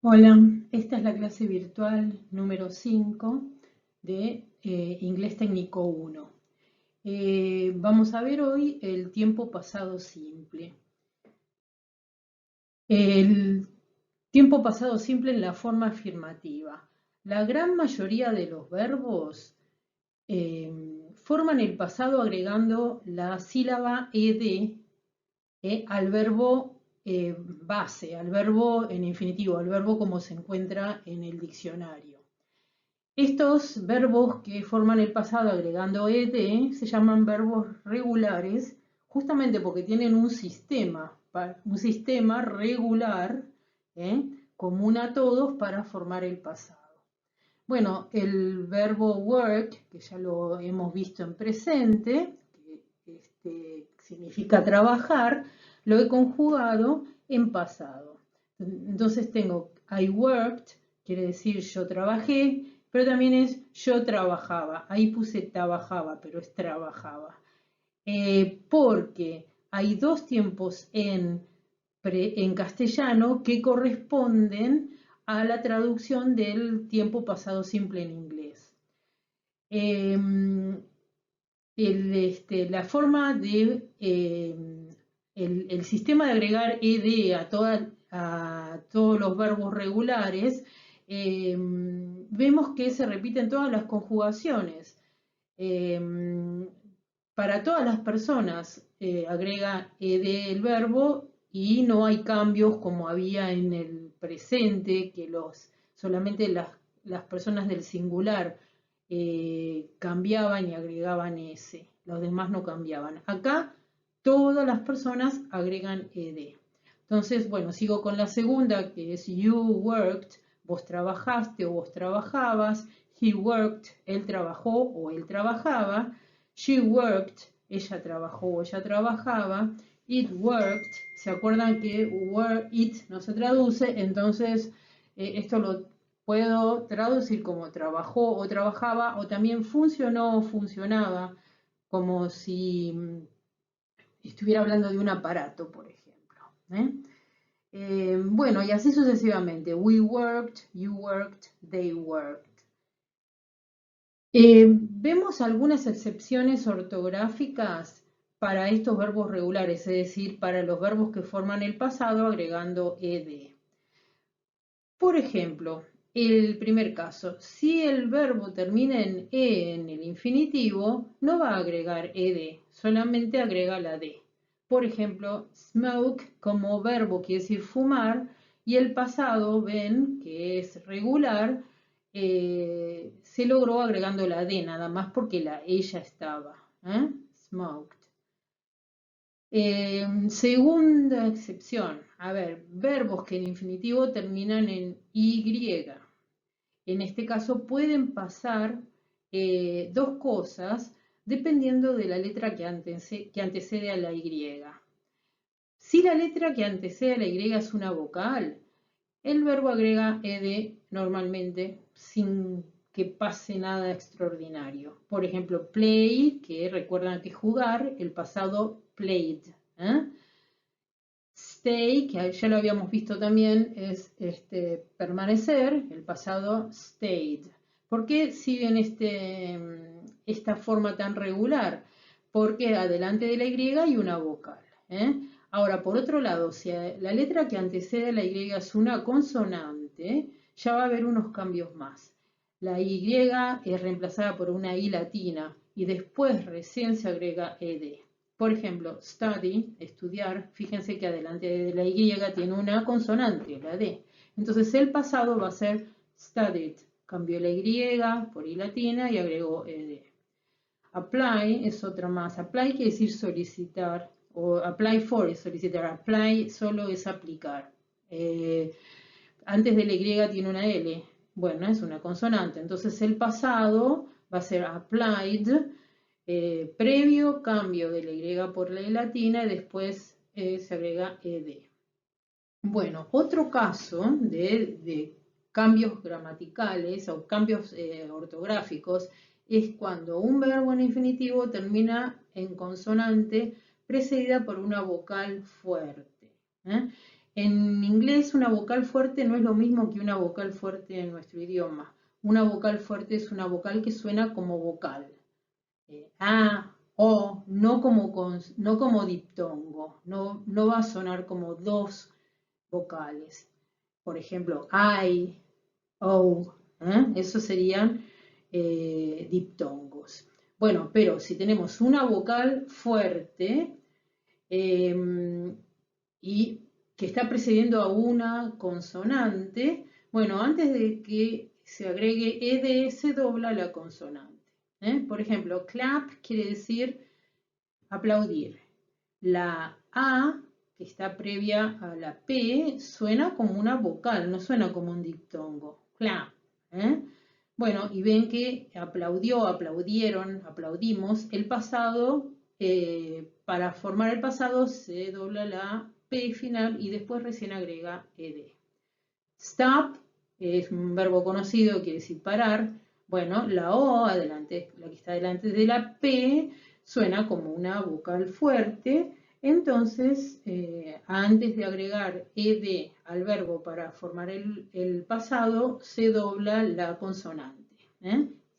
Hola, esta es la clase virtual número 5 de Inglés Técnico 1. Vamos a ver hoy el tiempo pasado simple. El tiempo pasado simple en la forma afirmativa. La gran mayoría de los verbos forman el pasado agregando la sílaba ed al verbo base, al verbo en infinitivo, al verbo como se encuentra en el diccionario. Estos verbos que forman el pasado agregando ed se llaman verbos regulares justamente porque tienen un sistema regular ¿eh? común a todos para formar el pasado. Bueno, el verbo work, que ya lo hemos visto en presente, que significa trabajar, lo he conjugado en pasado. Entonces tengo I worked, quiere decir yo trabajé, pero también es yo trabajaba. Ahí puse trabajaba, pero es trabajaba. Porque hay dos tiempos en castellano que corresponden a la traducción del tiempo pasado simple en inglés. La forma de el sistema de agregar ed a todos los verbos regulares, vemos que se repiten todas las conjugaciones. Para todas las personas agrega ed el verbo y no hay cambios como había en el presente, que solamente las personas del singular cambiaban y agregaban S, los demás no cambiaban. Acá todas las personas agregan ed. Entonces, bueno, sigo con la segunda, que es you worked, vos trabajaste o vos trabajabas, he worked, él trabajó o él trabajaba, she worked, ella trabajó o ella trabajaba, it worked, ¿se acuerdan que it no se traduce? Entonces, esto lo puedo traducir como trabajó o trabajaba, o también funcionó o funcionaba, como si estuviera hablando de un aparato, por ejemplo. Bueno, y así sucesivamente. We worked, you worked, they worked. Vemos algunas excepciones ortográficas para estos verbos regulares, es decir, para los verbos que forman el pasado agregando ed. Por ejemplo, el primer caso, si el verbo termina en e en el infinitivo, no va a agregar ed, solamente agrega la d. Por ejemplo, smoke como verbo quiere decir fumar y el pasado, ven, que es regular, se logró agregando la d nada más porque la e ya estaba. Smoked. Segunda excepción, a ver, verbos que en infinitivo terminan en y. En este caso pueden pasar dos cosas dependiendo de la letra que antecede a la y. Si la letra que antecede a la y es una vocal, el verbo agrega ed normalmente sin que pase nada extraordinario. Por ejemplo, play, que recuerdan que jugar, el pasado played. Stay, que ya lo habíamos visto también, es permanecer, el pasado stayed. ¿Por qué siguen esta forma tan regular? Porque adelante de la Y hay una vocal. Ahora, por otro lado, si la letra que antecede a la Y es una consonante, ya va a haber unos cambios más. La Y es reemplazada por una I latina y después recién se agrega ed. Por ejemplo, study, estudiar, fíjense que adelante de la Y tiene una consonante, la D. Entonces el pasado va a ser studied. Cambió la Y por I latina y agregó ed. Apply es otra más. Apply quiere decir solicitar, o apply for es solicitar. Apply solo es aplicar. Antes de la Y tiene una L. Bueno, es una consonante. Entonces el pasado va a ser applied, previo cambio de la Y por la I latina y después se agrega ed. Bueno, otro caso de cambios gramaticales o cambios ortográficos es cuando un verbo en infinitivo termina en consonante precedida por una vocal fuerte. En inglés una vocal fuerte no es lo mismo que una vocal fuerte en nuestro idioma. Una vocal fuerte es una vocal que suena como vocal. A, O, no como diptongo. No va a sonar como dos vocales. Por ejemplo, I, O, esos serían diptongos. Bueno, pero si tenemos una vocal fuerte y que está precediendo a una consonante, bueno, antes de que se agregue ed, se dobla la consonante. Por ejemplo, clap quiere decir aplaudir. La A, que está previa a la P, suena como una vocal, no suena como un diptongo. Clap. Bueno, y ven que aplaudió, aplaudieron, aplaudimos. El pasado, para formar el pasado, se dobla la P final y después recién agrega ed. Stop es un verbo conocido, quiere decir parar. Bueno, la O, adelante, la que está delante de la P, suena como una vocal fuerte. Entonces, antes de agregar ed al verbo para formar el pasado, se dobla la consonante.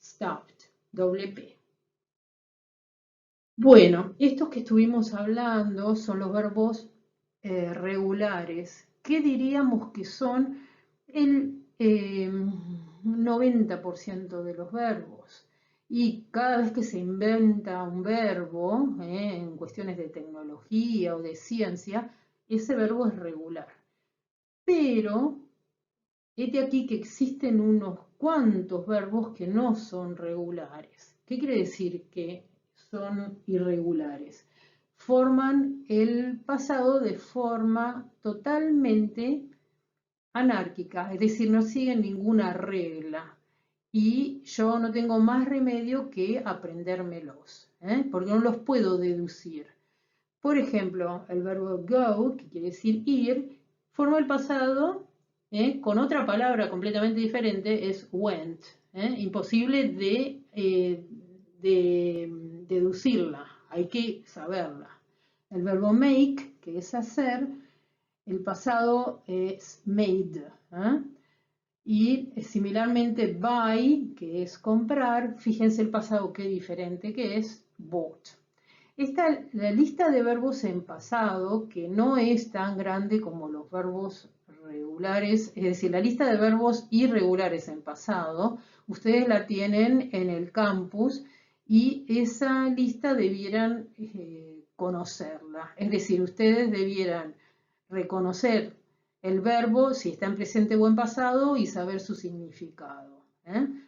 Stopped, doble P. Bueno, estos que estuvimos hablando son los verbos regulares. ¿Qué diríamos que son el 90% de los verbos? Y cada vez que se inventa un verbo, en cuestiones de tecnología o de ciencia, ese verbo es regular. Pero, hete aquí que existen unos cuantos verbos que no son regulares. ¿Qué quiere decir que son irregulares? Forman el pasado de forma totalmente anárquica, es decir, no siguen ninguna regla. Y yo no tengo más remedio que aprendérmelos, porque no los puedo deducir. Por ejemplo, el verbo go, que quiere decir ir, forma el pasado con otra palabra completamente diferente, es went. Imposible de deducirla, hay que saberla. El verbo make, que es hacer, el pasado es made. Y similarmente buy, que es comprar, fíjense el pasado qué diferente que es, bought. La lista de verbos en pasado, que no es tan grande como los verbos regulares, es decir, la lista de verbos irregulares en pasado, ustedes la tienen en el campus y esa lista debieran conocerla. Es decir, ustedes debieran reconocer el verbo si está en presente o en pasado y saber su significado.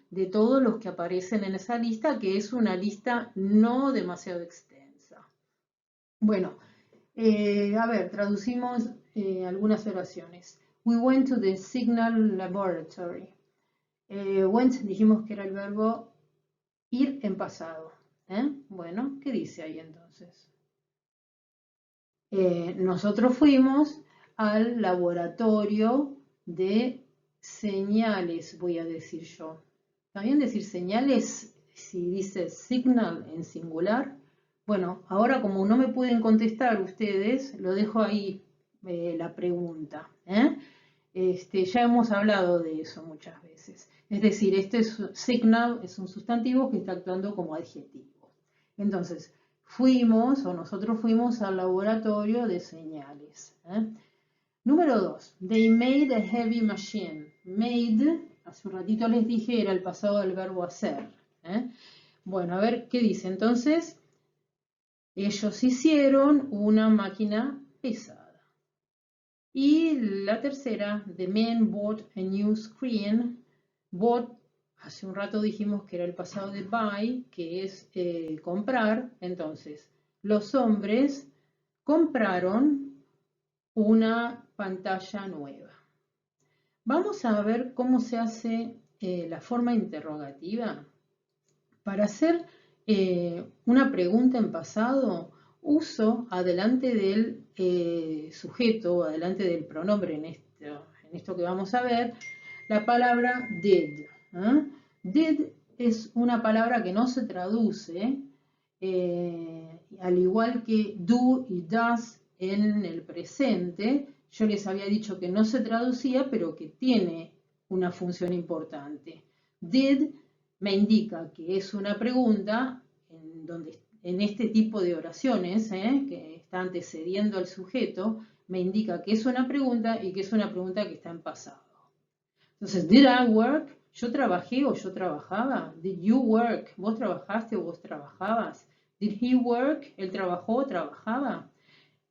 De todos los que aparecen en esa lista, que es una lista no demasiado extensa. Bueno, a ver, traducimos algunas oraciones. We went to the Signal Laboratory. Went dijimos que era el verbo ir en pasado. Bueno, ¿qué dice ahí entonces? Nosotros fuimos al laboratorio de señales, voy a decir yo. También decir señales, si dice signal en singular. Bueno, ahora como no me pueden contestar ustedes, lo dejo ahí la pregunta. Ya hemos hablado de eso muchas veces. Es decir, signal es un sustantivo que está actuando como adjetivo. Entonces, nosotros fuimos al laboratorio de señales. Número 2. They made a heavy machine. Made, hace un ratito les dije, era el pasado del verbo hacer. Bueno, a ver qué dice. Entonces, ellos hicieron una máquina pesada. Y la tercera, the men bought a new screen. Bought, hace un rato dijimos que era el pasado de buy, que es comprar. Entonces, los hombres compraron una pantalla nueva. Vamos a ver cómo se hace la forma interrogativa. Para hacer una pregunta en pasado, uso adelante del sujeto, adelante del pronombre en esto que vamos a ver, la palabra did. Did es una palabra que no se traduce, al igual que do y does en el presente. yo les había dicho que no se traducía, pero que tiene una función importante. Did me indica que es una pregunta en este tipo de oraciones, que está antecediendo al sujeto, me indica que es una pregunta y que es una pregunta que está en pasado. Entonces, did I work? ¿Yo trabajé o yo trabajaba? Did you work? ¿Vos trabajaste o vos trabajabas? Did he work? ¿Él trabajó o trabajaba?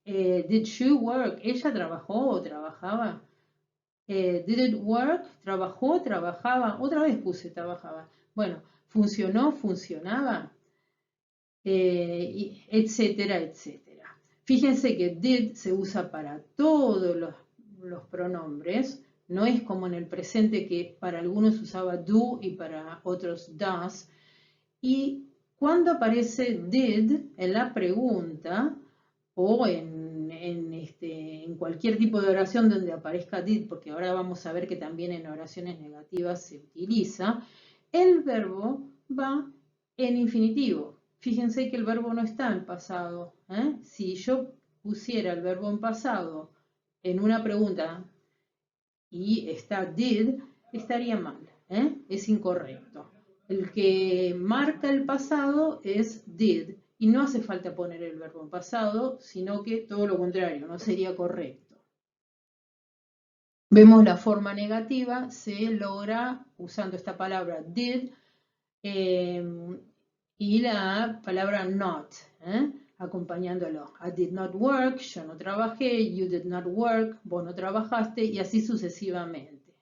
Did she work? ¿Ella trabajó o trabajaba? Did it work? ¿Trabajó? ¿Trabajaba? Otra vez puse trabajaba. Bueno, ¿funcionó? ¿Funcionaba? Etcétera, etcétera. Fíjense que did se usa para todos los pronombres. No es como en el presente que para algunos usaba do y para otros does. Y cuando aparece did en la pregunta o en cualquier tipo de oración donde aparezca did, porque ahora vamos a ver que también en oraciones negativas se utiliza, el verbo va en infinitivo. Fíjense que el verbo no está en pasado. Si yo pusiera el verbo en pasado en una pregunta y está did, estaría mal. Es incorrecto. El que marca el pasado es did. Y no hace falta poner el verbo en pasado, sino que todo lo contrario, no sería correcto. Vemos la forma negativa, se logra usando esta palabra did y la palabra not, acompañándolo. I did not work, yo no trabajé, you did not work, vos no trabajaste, y así sucesivamente.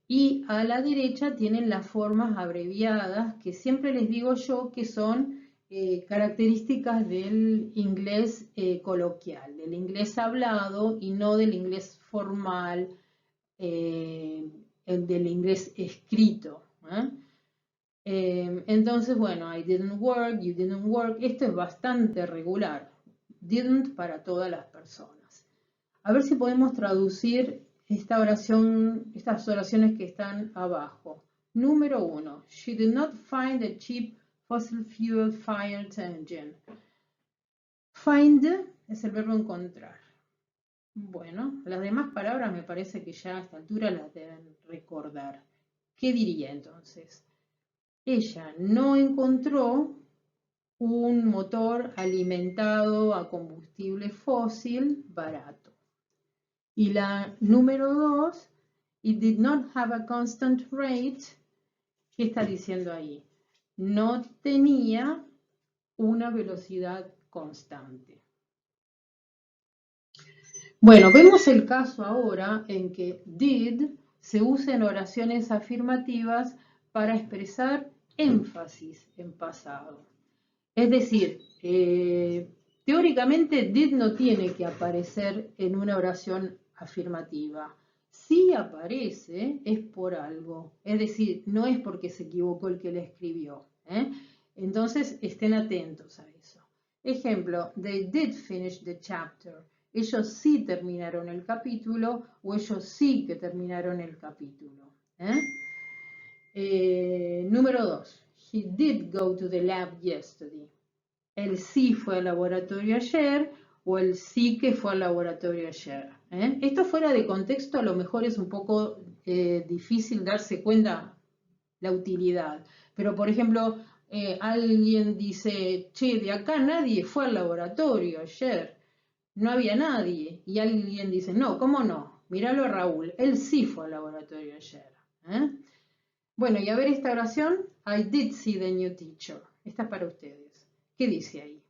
Y a la derecha tienen las formas abreviadas que siempre les digo yo que son características del inglés coloquial, del inglés hablado y no del inglés formal, del inglés escrito. Entonces, bueno, I didn't work, you didn't work, esto es bastante regular. Didn't para todas las personas. A ver si podemos traducir esta oración, estas oraciones que están abajo. Número 1. She did not find a cheap fossil fuel fired engine. Find es el verbo encontrar. Bueno, las demás palabras me parece que ya a esta altura las deben recordar. ¿Qué diría entonces? Ella no encontró un motor alimentado a combustible fósil barato. Y la número 2, it did not have a constant rate. ¿Qué está diciendo ahí? No tenía una velocidad constante. Bueno, vemos el caso ahora en que did se usa en oraciones afirmativas para expresar énfasis en pasado. Es decir, teóricamente did no tiene que aparecer en una oración afirmativa. Si aparece, es por algo. Es decir, no es porque se equivocó el que la escribió. Entonces, estén atentos a eso. Ejemplo, they did finish the chapter. Ellos sí terminaron el capítulo o ellos sí que terminaron el capítulo. Número 2. He did go to the lab yesterday. Él sí fue al laboratorio ayer o él sí que fue al laboratorio ayer. Esto fuera de contexto a lo mejor es un poco difícil darse cuenta la utilidad. Pero por ejemplo, alguien dice, che, de acá nadie fue al laboratorio ayer. No había nadie. Y alguien dice, no, ¿cómo no? Míralo a Raúl, él sí fue al laboratorio ayer. Bueno, y a ver esta oración. I did see the new teacher. Esta es para ustedes. ¿Qué dice ahí?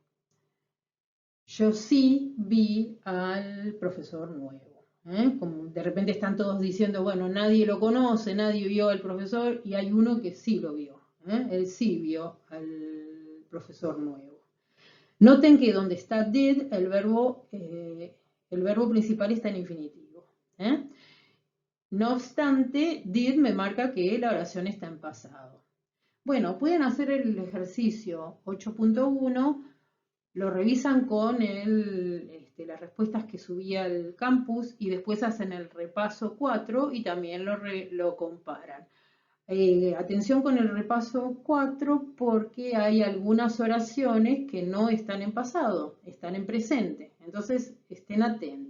Yo sí vi al profesor nuevo. Como de repente están todos diciendo, bueno, nadie lo conoce, nadie vio al profesor, y hay uno que sí lo vio. Él sí vio al profesor nuevo. Noten que donde está did, el verbo principal está en infinitivo. No obstante, did me marca que la oración está en pasado. Bueno, pueden hacer el ejercicio 8.1, lo revisan con las respuestas que subí al campus y después hacen el repaso 4 y también lo comparan. Atención con el repaso 4 porque hay algunas oraciones que no están en pasado, están en presente. Entonces, estén atentos.